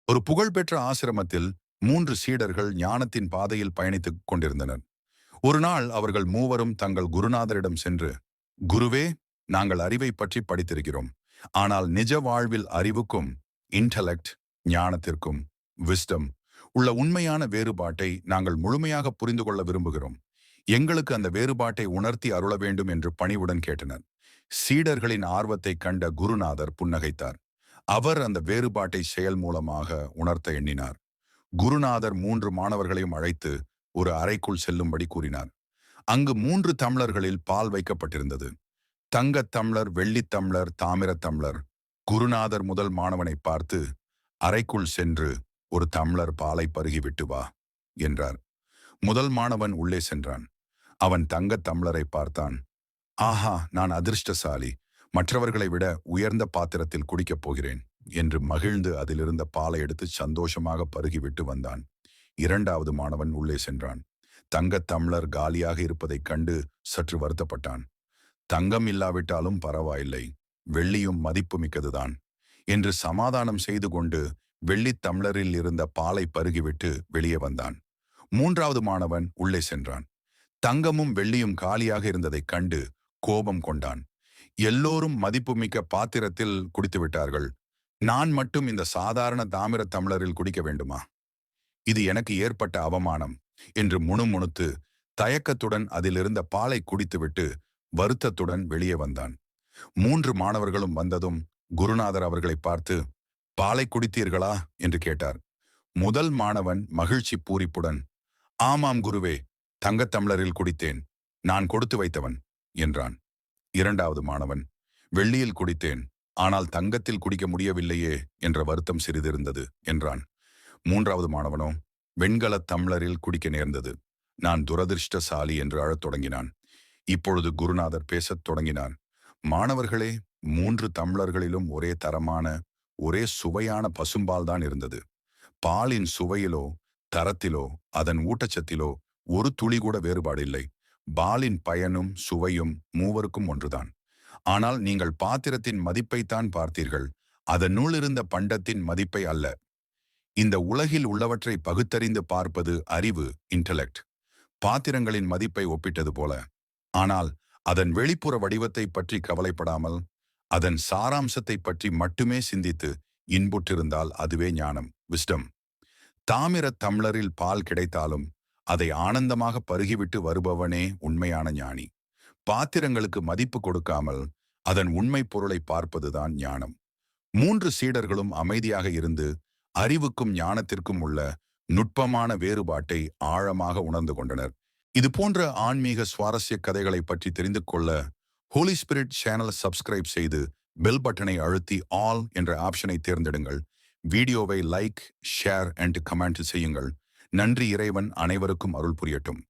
ஒரு புகழ்பெற்ற ஆசிரமத்தில் 3 சீடர்கள் ஞானத்தின் பாதையில் பயணித்துக் கொண்டிருந்தனர். ஒரு நாள் அவர்கள் மூவரும் தங்கள் குருநாதரிடம் சென்று, குருவே, நாங்கள் அறிவை பற்றி படித்திருக்கிறோம். ஆனால் நிஜ வாழ்வில் அறிவுக்கும் இன்டலெக்ட், ஞானத்திற்கும் விஸ்டம் உள்ள உண்மையான வேறுபாட்டை நாங்கள் முழுமையாக புரிந்து கொள்ள விரும்புகிறோம். எங்களுக்கு அந்த வேறுபாட்டை உணர்த்தி அருள வேண்டும் என்று பணிவுடன் கேட்டனர். சீடர்களின் ஆர்வத்தை கண்ட குருநாதர் புன்னகைத்தார். அவர் அந்த வேறுபாட்டை செயல் மூலமாக உணர்த்த எண்ணினார். குருநாதர் 3 மாணவர்களையும் அழைத்து ஒரு அறைக்குள் செல்லும்படி கூறினார். அங்கு 3 தம்ளர்களில் பால் வைக்கப்பட்டிருந்தது. தங்கத் தம்ளர், வெள்ளித் தம்ளர், தாமிரத் தம்ளர். குருநாதர் முதல் மாணவனை பார்த்து, அறைக்குள் சென்று ஒரு தம்ளர் பாலை பருகிவிட்டு வா என்றார். முதல் மாணவன் உள்ளே சென்றான். அவன் தங்கத் தம்ளரை பார்த்தான். ஆஹா, நான் அதிர்ஷ்டசாலி, மற்றவர்களை விட உயர்ந்த பாத்திரத்தில் குடிக்கப் போகிறேன் என்று மகிழ்ந்து அதிலிருந்த பாலை எடுத்து சந்தோஷமாக பருகிவிட்டு வந்தான். 2வது மாணவன் உள்ளே சென்றான். தங்கத் தம்ளர் காலியாக இருப்பதைக் கண்டு சற்று வருத்தப்பட்டான். தங்கம் இல்லாவிட்டாலும் பரவாயில்லை, வெள்ளியும் மதிப்பு மிக்கதுதான் என்று சமாதானம் செய்து கொண்டு வெள்ளித் தம்ளரில் இருந்த பாலை பருகிவிட்டு வெளியே வந்தான். 3வது மாணவன் உள்ளே சென்றான். தங்கமும் வெள்ளியும் காலியாக இருந்ததைக் கண்டு கோபம் கொண்டான். எல்லோரும் மதிப்புமிக்க பாத்திரத்தில் குடித்து விட்டார்கள். நான் மட்டும் இந்த சாதாரண தாமிர தம்ளரில் குடிக்க வேண்டுமா? இது எனக்கு ஏற்பட்ட அவமானம் என்று முணுமுணுத்து தயக்கத்துடன் அதிலிருந்த பாலை குடித்துவிட்டு வருத்தத்துடன் வெளியே வந்தான். 3 மாணவர்களும் வந்ததும் குருநாதர் அவர்களை பார்த்து, பாலை குடித்தீர்களா என்று கேட்டார். முதல் மாணவன் மகிழ்ச்சி பூரிப்புடன், ஆமாம் குருவே, தங்கத் தம்ளரில் குடித்தேன், நான் கொடுத்து வைத்தவன் என்றான். 2வது மாணவன், வெள்ளியில் குடித்தேன், ஆனால் தங்கத்தில் குடிக்க முடியவில்லையே என்ற வருத்தம் சிறிதிருந்தது என்றான். 3வது மாணவனோ, வெண்கலத் தம்ளரில் குடிக்க நேர்ந்தது, நான் துரதிர்ஷ்டசாலி என்று அழத் தொடங்கினான். இப்பொழுது குருநாதர் பேசத் தொடங்கினார். மாணவர்களே, 3 தம்ளர்களிலும் ஒரே தரமான, ஒரே சுவையான பசும்பால் தான் இருந்தது. பாலின் சுவையிலோ தரத்திலோ அதன் ஊட்டச்சத்திலோ ஒரு துளி கூட வேறுபாடு இல்லை. பாலின் பயனும் சுவையும் மூவருக்கும் ஒன்றுதான். ஆனால் நீங்கள் பாத்திரத்தின் மதிப்பைத்தான் பார்த்தீர்கள், அதனுள் இருந்த பண்டத்தின் மதிப்பை அல்ல. இந்த உலகில் உள்ளவற்றை பகுத்தறிந்து பார்ப்பது அறிவு, இன்டலெக்ட். பாத்திரங்களின் மதிப்பை ஒப்பிட்டது போல. ஆனால் அதன் வெளிப்புற வடிவத்தை பற்றி கவலைப்படாமல் அதன் சாராம்சத்தை பற்றி மட்டுமே சிந்தித்து இன்புற்றிருந்தால் அதுவே ஞானம், விஸ்டம். தாமிர தம்ளரில் பால் கிடைத்தாலும் அதை ஆனந்தமாக பருகிவிட்டு வருபவனே உண்மையான ஞானி. பாத்திரங்களுக்கு மதிப்பு கொடுக்காமல் அதன் உண்மை பொருளை பார்ப்பதுதான் ஞானம். 3 சீடர்களும் அமைதியாக இருந்து அறிவுக்கும் ஞானத்திற்கும் உள்ள நுட்பமான வேறுபாட்டை ஆழமாக உணர்ந்து கொண்டனர். இது போன்ற ஆன்மீக சுவாரஸ்ய கதைகளை பற்றி தெரிந்து கொள்ள ஹோலி ஸ்பிரிட் சேனல் சப்ஸ்கிரைப் செய்து பெல் பட்டனை அழுத்தி ஆல் என்ற ஆப்ஷனை தேர்ந்தெடுங்கள். வீடியோவை லைக், ஷேர் அண்ட் கமெண்ட் செய்யுங்கள். நன்றி. இறைவன் அனைவருக்கும் அருள் புரியட்டும்.